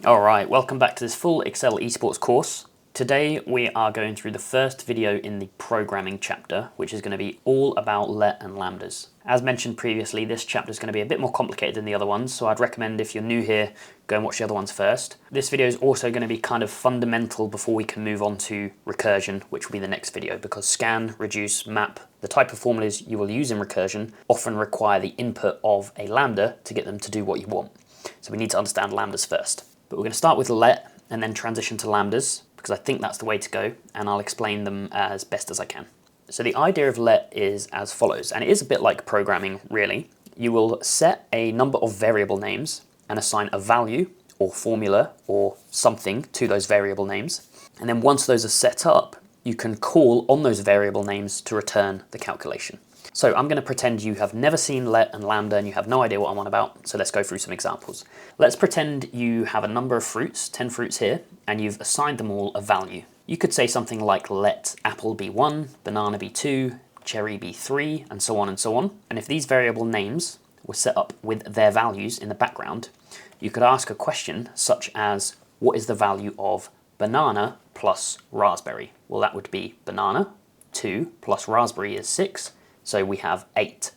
Alright, welcome back to this full Excel eSports course. Today we are going through the first video in the programming chapter, which is going to be all about let and lambdas. As mentioned previously, this chapter is going to be a bit more complicated than the other ones, so I'd recommend if you're new here, go and watch the other ones first. This video is also going to be kind of fundamental before we can move on to recursion, which will be the next video, because scan, reduce, map, the type of formulas you will use in recursion often require the input of a lambda to get them to do what you want. So we need to understand lambdas first. But we're going to start with let and then transition to lambdas because I think that's the way to go, and I'll explain them as best as I can. So the idea of let is as follows, and it is a bit like programming really. You will set a number of variable names and assign a value or formula or something to those variable names. And then once those are set up, you can call on those variable names to return the calculation. So I'm going to pretend you have never seen let and lambda and you have no idea what I'm on about, so let's go through some examples. Let's pretend you have a number of fruits, 10 fruits here, and you've assigned them all a value. You could say something like let apple be 1, banana be 2, cherry be 3, and so on and so on. And if these variable names were set up with their values in the background, you could ask a question such as, what is the value of banana plus raspberry? Well, that would be banana, 2 plus raspberry is 6, so we have 8.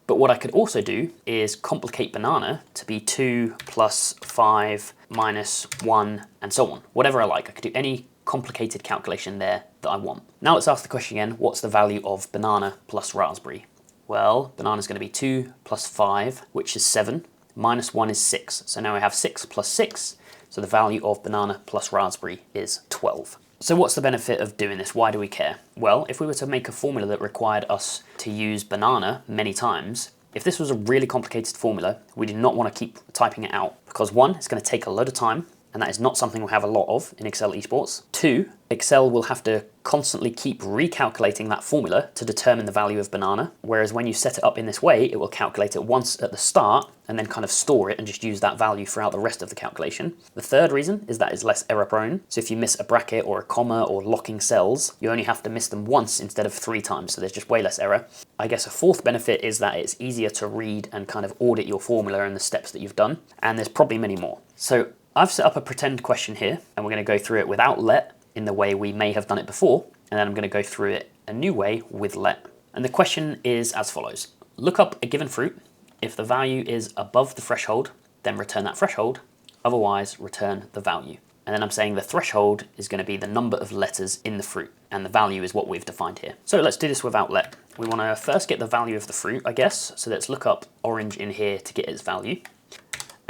But what I could also do is complicate banana to be 2 plus 5 minus 1 and so on. Whatever I like, I could do any complicated calculation there that I want. Now let's ask the question again, what's the value of banana plus raspberry? Well, banana is going to be 2 plus 5, which is 7, minus 1 is 6. So now I have 6 plus 6, so the value of banana plus raspberry is 12. So what's the benefit of doing this? Why do we care? Well, if we were to make a formula that required us to use banana many times, if this was a really complicated formula, we do not want to keep typing it out because one, it's going to take a load of time, and that is not something we have a lot of in Excel eSports. 2, Excel will have to constantly keep recalculating that formula to determine the value of banana, whereas when you set it up in this way, it will calculate it once at the start and then kind of store it and just use that value throughout the rest of the calculation. The third reason is that it's less error prone. So if you miss a bracket or a comma or locking cells, you only have to miss them once instead of 3 times, so there's just way less error. I guess a fourth benefit is that it's easier to read and kind of audit your formula and the steps that you've done, and there's probably many more. So I've set up a pretend question here, and we're going to go through it without let in the way we may have done it before, and then I'm going to go through it a new way with let. And the question is as follows. Look up a given fruit. If the value is above the threshold, then return that threshold. Otherwise, return the value. And then I'm saying the threshold is going to be the number of letters in the fruit, and the value is what we've defined here. So let's do this without let. We want to first get the value of the fruit, I guess. So let's look up orange in here to get its value.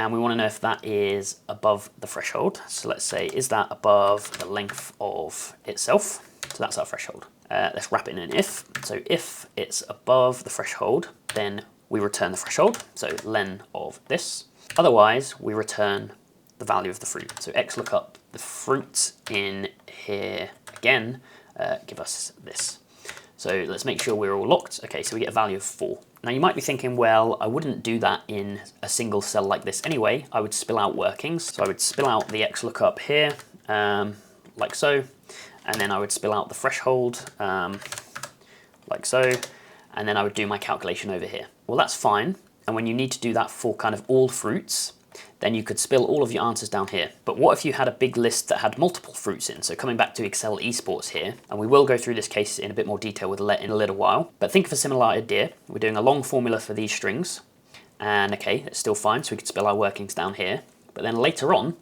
And we want to know if that is above the threshold. So let's say, is that above the length of itself? So that's our threshold. Let's wrap it in an if. So if it's above the threshold, then we return the threshold. So len of this. Otherwise, we return the value of the fruit. So X look up the fruit in here again, give us this. So let's make sure we're all locked. Okay, so we get a value of 4. Now you might be thinking, well, I wouldn't do that in a single cell like this anyway. I would spill out workings. So I would spill out the X lookup here, like so, and then I would spill out the threshold, like so, and then I would do my calculation over here. Well, that's fine. And when you need to do that for kind of all fruits, then you could spill all of your answers down here. But what if you had a big list that had multiple fruits in? So coming back to Excel eSports here, and we will go through this case in a bit more detail with let in a little while, but think of a similar idea. We're doing a long formula for these strings, and okay, it's still fine, so we could spill our workings down here. But then later on,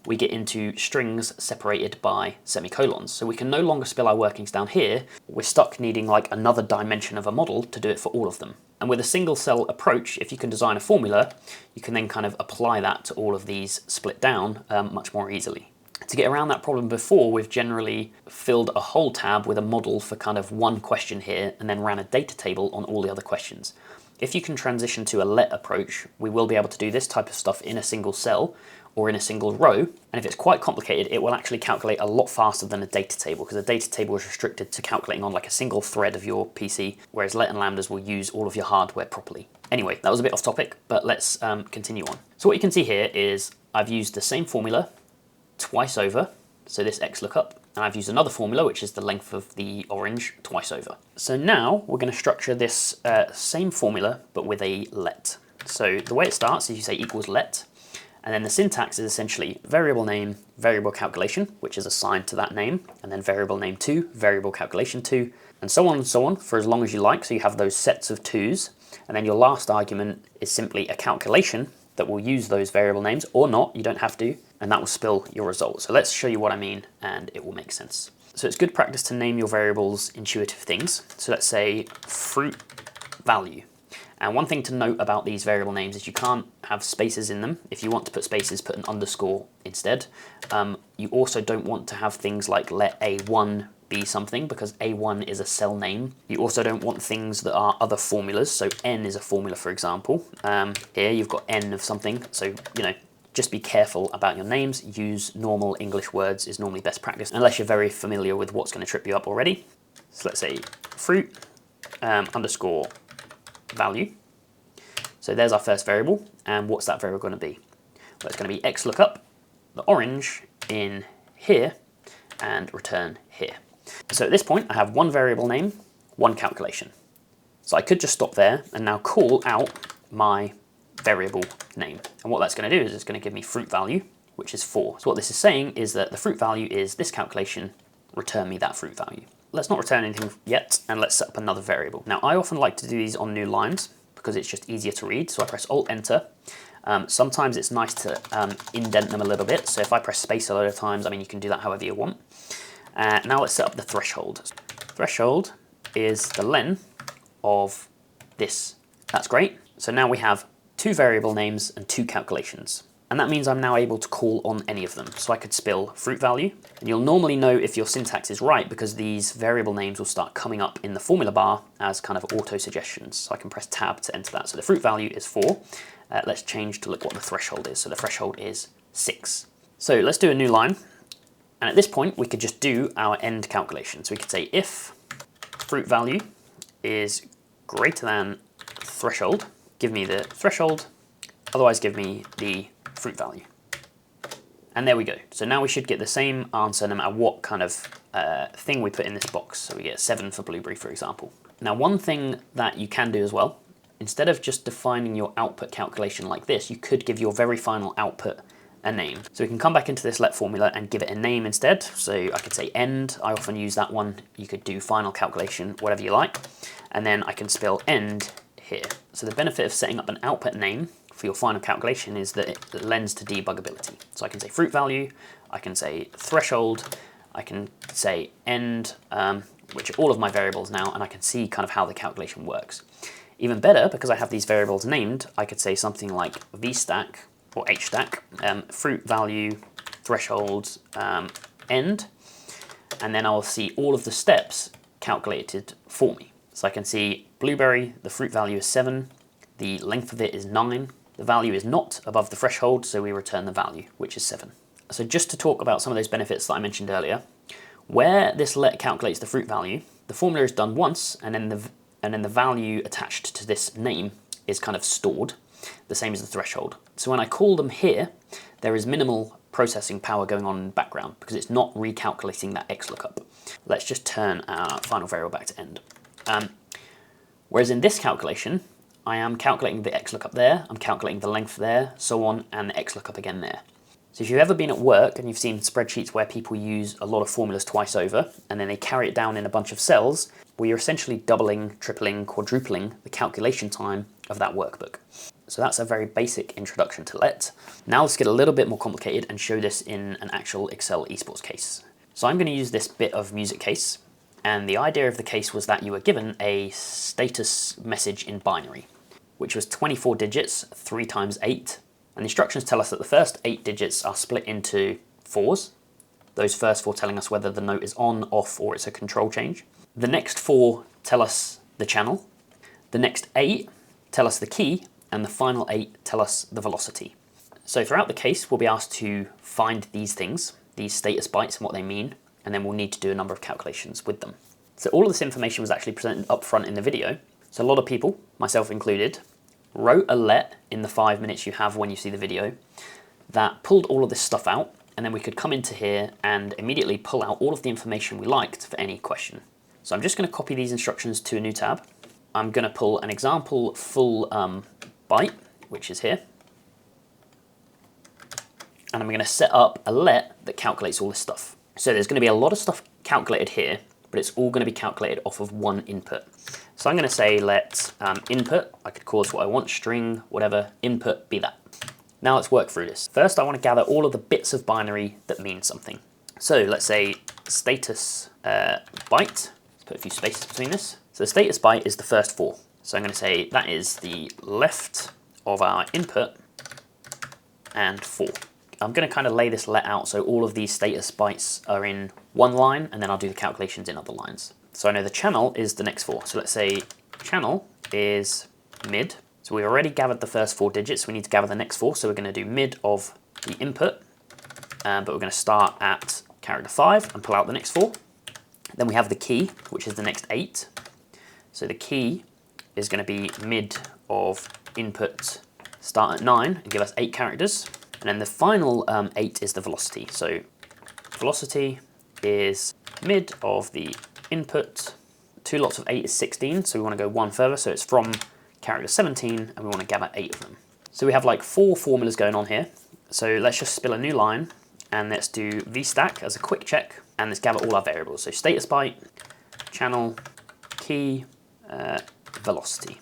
we get into strings separated by semicolons. So we can no longer spill our workings down here. We're stuck needing like another dimension of a model to do it for all of them. And with a single cell approach, if you can design a formula, you can then kind of apply that to all of these split down much more easily. To get around that problem before, we've generally filled a whole tab with a model for kind of one question here and then ran a data table on all the other questions. If you can transition to a let approach, we will be able to do this type of stuff in a single cell or in a single row, and if it's quite complicated, it will actually calculate a lot faster than a data table, because a data table is restricted to calculating on like a single thread of your PC, whereas let and lambdas will use all of your hardware properly. Anyway, that was a bit off topic, but let's continue on. So what you can see here is I've used the same formula twice over, so this X lookup, and I've used another formula, which is the length of the orange, twice over. So now we're going to structure this same formula, but with a let. So the way it starts is you say equals let, And then the syntax is essentially variable name, variable calculation, which is assigned to that name, and then variable name 2, variable calculation 2, and so on for as long as you like. So you have those sets of 2s, and then your last argument is simply a calculation that will use those variable names, or not, you don't have to, and that will spill your result. So let's show you what I mean, and it will make sense. So it's good practice to name your variables intuitive things. So let's say fruit value. And one thing to note about these variable names is you can't have spaces in them. If you want to put spaces, put an underscore instead. You also don't want to have things like let A1 be something, because A1 is a cell name. You also don't want things that are other formulas. So N is a formula, for example. Here you've got N of something. So, just be careful about your names. Use normal English words is normally best practice, unless you're very familiar with what's going to trip you up already. So let's say fruit underscore value. So there's our first variable, and what's that variable going to be? Well, it's going to be XLOOKUP, the orange in here, and return here. So at this point, I have one variable name, one calculation. So I could just stop there and now call out my variable name. And what that's going to do is it's going to give me fruit value, which is 4. So what this is saying is that the fruit value is this calculation, return me that fruit value. Let's not return anything yet, and let's set up another variable. Now, I often like to do these on new lines because it's just easier to read. So I press Alt-Enter. Sometimes it's nice to indent them a little bit. So if I press space a load of times, you can do that however you want. Now let's set up the threshold. Threshold is the len of this. That's great. So now we have 2 variable names and 2 calculations. And that means I'm now able to call on any of them. So I could spill fruit value, and you'll normally know if your syntax is right because these variable names will start coming up in the formula bar as kind of auto suggestions. So I can press tab to enter that. So the fruit value is 4. Let's change to look what the threshold is. So the threshold is 6. So let's do a new line. And at this point, we could just do our end calculation. So we could say if fruit value is greater than threshold, give me the threshold, otherwise give me the fruit value. And there we go. So now we should get the same answer no matter what kind of thing we put in this box. So we get 7 for blueberry, for example. Now, one thing that you can do as well, instead of just defining your output calculation like this, you could give your very final output a name. So we can come back into this let formula and give it a name instead. So I could say end. I often use that one. You could do final calculation, whatever you like. And then I can spill end here. So the benefit of setting up an output name for your final calculation is that it lends to debuggability. So I can say fruit value, I can say threshold, I can say end, which are all of my variables now, and I can see kind of how the calculation works. Even better, because I have these variables named, I could say something like vstack or hstack, fruit value, threshold, end, and then I'll see all of the steps calculated for me. So I can see blueberry, the fruit value is 7, the length of it is 9, the value is not above the threshold, so we return the value, which is 7. So just to talk about some of those benefits that I mentioned earlier, where this let calculates the fruit value, the formula is done once, and then the value attached to this name is kind of stored, the same as the threshold. So when I call them here, there is minimal processing power going on in the background because it's not recalculating that XLOOKUP. Let's just turn our final variable back to end. Whereas in this calculation, I am calculating the XLOOKUP there, I'm calculating the length there, so on, and the XLOOKUP again there. So if you've ever been at work and you've seen spreadsheets where people use a lot of formulas twice over, and then they carry it down in a bunch of cells, well, you're essentially doubling, tripling, quadrupling the calculation time of that workbook. So that's a very basic introduction to let. Now let's get a little bit more complicated and show this in an actual Excel eSports case. So I'm going to use this bit of music case, and the idea of the case was that you were given a status message in binary, which was 24 digits, 3 times 8. And the instructions tell us that the first 8 digits are split into 4s. Those first 4 telling us whether the note is on, off, or it's a control change. The next 4 tell us the channel. The next 8 tell us the key, and the final 8 tell us the velocity. So throughout the case, we'll be asked to find these things, these status bytes and what they mean, and then we'll need to do a number of calculations with them. So all of this information was actually presented up front in the video. So a lot of people, myself included, wrote a let in the 5 minutes you have when you see the video that pulled all of this stuff out, and then we could come into here and immediately pull out all of the information we liked for any question. So I'm just going to copy these instructions to a new tab. I'm going to pull an example full byte, which is here. and I'm going to set up a let that calculates all this stuff. So there's going to be a lot of stuff calculated here, but it's all going to be calculated off of one input. So I'm going to say let input, I could call this what I want, string, whatever, input be that. Now let's work through this. First I want to gather all of the bits of binary that mean something. So let's say status byte, let's put a few spaces between this. So the status byte is the first 4. So I'm going to say that is the left of our input and 4. I'm going to kind of lay this let out so all of these status bytes are in one line, and then I'll do the calculations in other lines. So I know the channel is the next 4. So let's say channel is mid. So we already gathered the first 4 digits. We need to gather the next 4. So we're going to do mid of the input, but we're going to start at character 5 and pull out the next 4. Then we have the key, which is the next 8. So the key is going to be mid of input, start at 9 and give us 8 characters. And then the final 8 is the velocity. So velocity is mid of the input. 2 lots of 8 is 16, so we want to go one further. So it's from character 17, and we want to gather 8 of them. So we have like 4 formulas going on here. So let's just spill a new line, and let's do vstack as a quick check, and let's gather all our variables. So status byte, channel, key, velocity.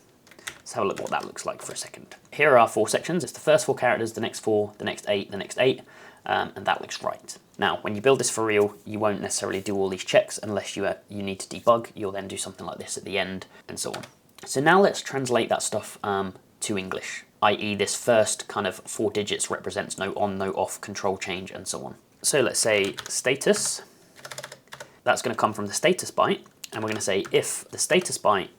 Let's have a look what that looks like for a second. Here are our 4 sections. It's the first 4 characters, the next 4, the next 8, the next 8, and that looks right. Now, when you build this for real, you won't necessarily do all these checks unless you need to debug. You'll then do something like this at the end, and so on. So now let's translate that stuff to English, i.e. this first kind of 4 digits represents no on, no off, control change, and so on. So let's say status, that's going to come from the status byte, and we're going to say if the status byte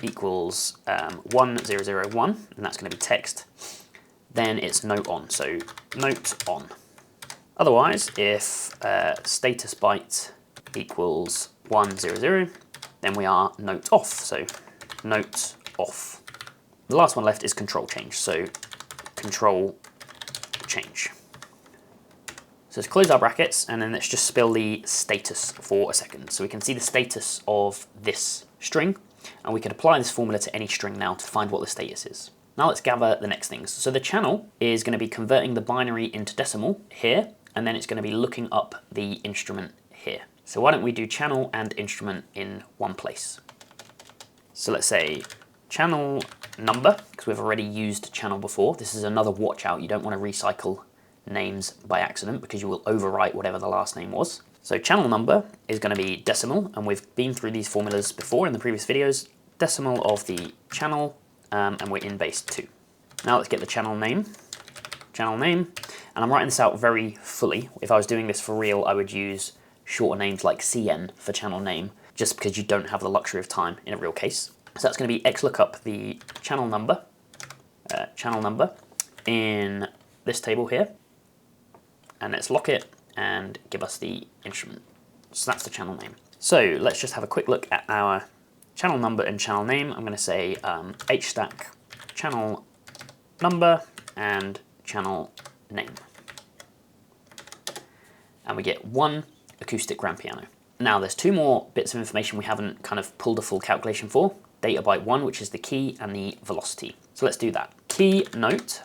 equals 1001, and that's going to be text, then it's note on, so note on. Otherwise, if status byte equals 100, then we are note off, so note off. The last one left is control change, so control change. So let's close our brackets, and then let's just spill the status for a second. So we can see the status of this string, and we can apply this formula to any string now to find what the status is. Now let's gather the next things. So the channel is going to be converting the binary into decimal here, and then it's going to be looking up the instrument here. So why don't we do channel and instrument in one place? So let's say channel number, because we've already used channel before. This is another watch out. You don't want to recycle names by accident because you will overwrite whatever the last name was. So channel number is going to be decimal, and we've been through these formulas before in the previous videos. Decimal of the channel, and we're in base 2. Now let's get the channel name. Channel name, and I'm writing this out very fully. If I was doing this for real, I would use shorter names like CN for channel name, just because you don't have the luxury of time in a real case. So that's going to be xlookup the channel number in this table here, and let's lock it and give us the instrument. So that's the channel name. So let's just have a quick look at our channel number and channel name. I'm going to say hstack channel number and channel name, and we get 1 acoustic grand piano. Now there's 2 more bits of information we haven't kind of pulled a full calculation for. Data byte 1, which is the key, and the velocity. So let's do that. Key note,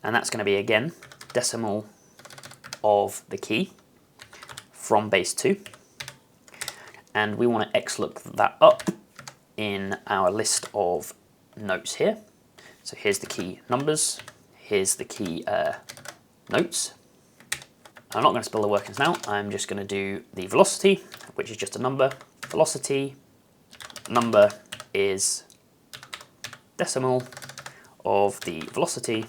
and that's going to be again decimal of the key from base 2, and we want to xlook that up in our list of notes here. So here's the key numbers, here's the key notes. I'm not going to spill the workings now, I'm just going to do the velocity, which is just a number. Velocity number is decimal of the velocity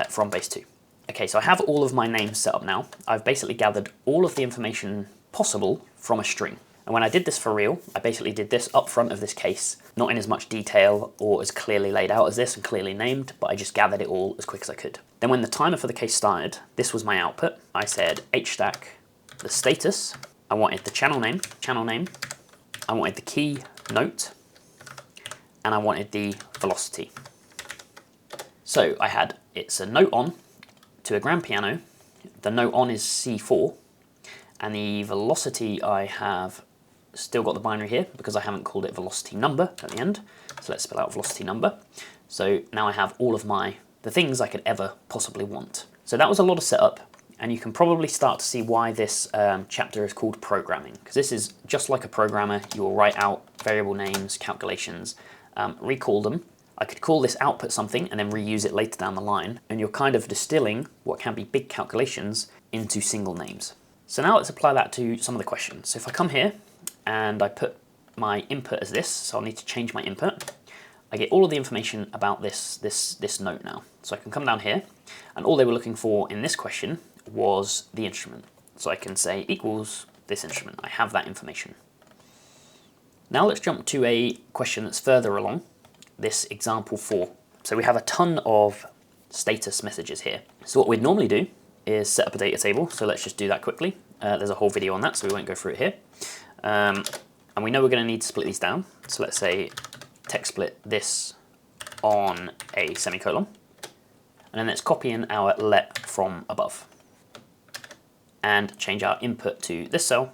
from base 2. Okay, so I have all of my names set up now. I've basically gathered all of the information possible from a string. And when I did this for real, I basically did this up front of this case, not in as much detail or as clearly laid out as this and clearly named, but I just gathered it all as quick as I could. Then when the timer for the case started, this was my output. I said hstack the status. I wanted the channel name, I wanted the key note, and I wanted the velocity. So I had, it's a note on to a grand piano, the note on is C4, and the velocity I have still got the binary here because I haven't called it velocity number at the end. So let's spell out velocity number. So now I have all of my the things I could ever possibly want. So that was a lot of setup, and you can probably start to see why this chapter is called programming, because this is just like a programmer. You will write out variable names, calculations, recall them. I could call this output something and then reuse it later down the line, and you're kind of distilling what can be big calculations into single names. So now let's apply that to some of the questions. So if I come here and I put my input as this, so I'll need to change my input, I get all of the information about this note now. So I can come down here, and all they were looking for in this question was the instrument. So I can say equals this instrument. I have that information. Now let's jump to a question that's further along, this example 4. So we have a ton of status messages here. So what we'd normally do is set up a data table. So let's just do that quickly. There's a whole video on that, so we won't go through it here. And we know we're going to need to split these down. So let's say text split this on a semicolon. And then let's copy in our let from above. And change our input to this cell.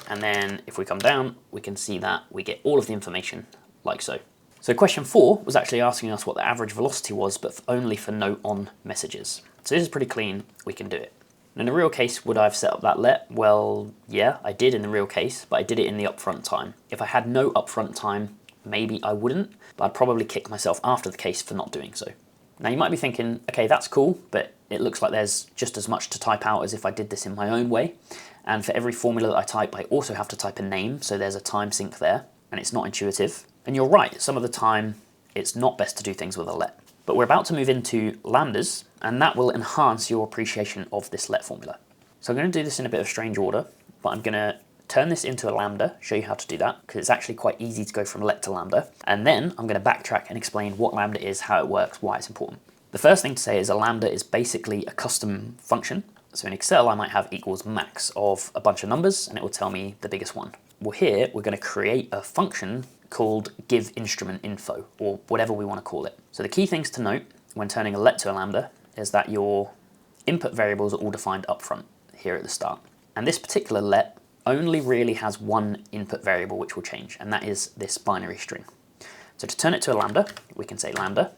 And then if we come down, we can see that we get all of the information like so. So question 4 was actually asking us what the average velocity was, but only for note on messages. So this is pretty clean, we can do it. In the real case, would I have set up that let? Well, yeah, I did in the real case, but I did it in the upfront time. If I had no upfront time, maybe I wouldn't, but I'd probably kick myself after the case for not doing so. Now you might be thinking, okay, that's cool, but it looks like there's just as much to type out as if I did this in my own way. And for every formula that I type, I also have to type a name, so there's a time sink there, and it's not intuitive. And you're right, some of the time it's not best to do things with a let. But we're about to move into lambdas, and that will enhance your appreciation of this let formula. So I'm going to do this in a bit of strange order, but I'm going to turn this into a lambda, show you how to do that, because it's actually quite easy to go from let to lambda. And then I'm going to backtrack and explain what lambda is, how it works, why it's important. The first thing to say is a lambda is basically a custom function. So in Excel, I might have equals max of a bunch of numbers, and it will tell me the biggest one. Well, here we're going to create a function called give instrument info, or whatever we want to call it. So the key things to note when turning a let to a lambda is that your input variables are all defined up front here at the start. And this particular let only really has one input variable which will change, and that is this binary string. So to turn it to a lambda, we can say lambda,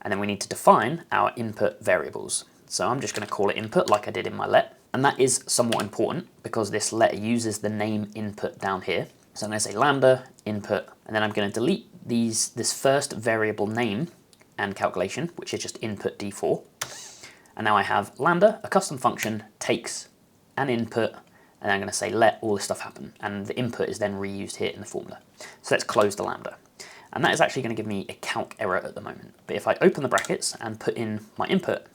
and then we need to define our input variables. So I'm just going to call it input like I did in my let, and that is somewhat important because this let uses the name input down here. So I'm going to say lambda input, and then I'm going to delete this first variable name and calculation, which is just input d4. And now I have lambda, a custom function, takes an input, and I'm going to say let all this stuff happen, and the input is then reused here in the formula. So let's close the lambda. And that is actually going to give me a calc error at the moment. But if I open the brackets and put in my input,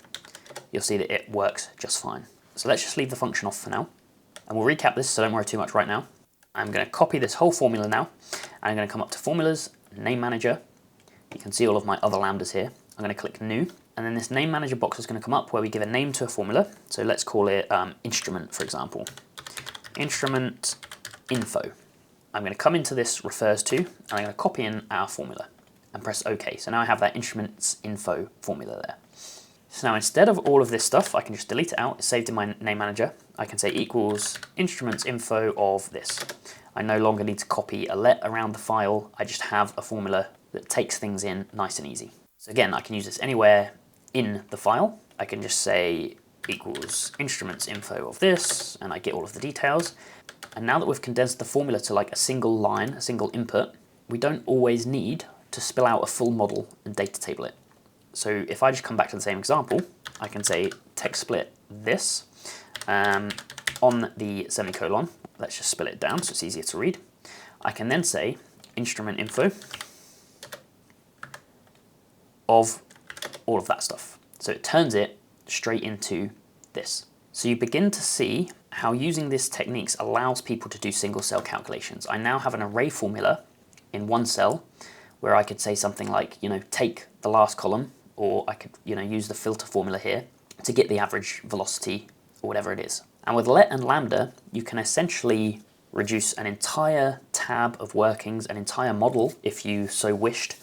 you'll see that it works just fine. So let's just leave the function off for now. And we'll recap this, so don't worry too much right now. I'm going to copy this whole formula now, and I'm going to come up to Formulas, Name Manager. You can see all of my other lambdas here. I'm going to click New, and then this Name Manager box is going to come up where we give a name to a formula. So let's call it Instrument, for example. Instrument Info. I'm going to come into this refers to, and I'm going to copy in our formula and press OK. So now I have that Instruments Info formula there. So now instead of all of this stuff, I can just delete it out. It's saved in my name manager. I can say equals instruments info of this. I no longer need to copy a let around the file. I just have a formula that takes things in nice and easy. So again, I can use this anywhere in the file. I can just say equals instruments info of this, and I get all of the details. And now that we've condensed the formula to like a single line, a single input, we don't always need to spill out a full model and data table it. So if I just come back to the same example, I can say text split this on the semicolon. Let's just split it down so it's easier to read. I can then say instrument info of all of that stuff. So it turns it straight into this. So you begin to see how using these techniques allows people to do single cell calculations. I now have an array formula in one cell where I could say something like, take the last column, or I could, use the filter formula here to get the average velocity or whatever it is. And with let and lambda, you can essentially reduce an entire tab of workings, an entire model, if you so wished,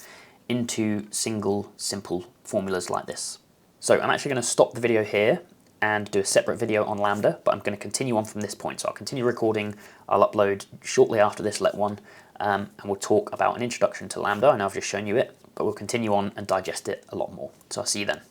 into single, simple formulas like this. So I'm actually going to stop the video here and do a separate video on Lambda, but I'm going to continue on from this point. So I'll continue recording, I'll upload shortly after this let one, and we'll talk about an introduction to Lambda. I know I've just shown you it, but we'll continue on and digest it a lot more. So I'll see you then.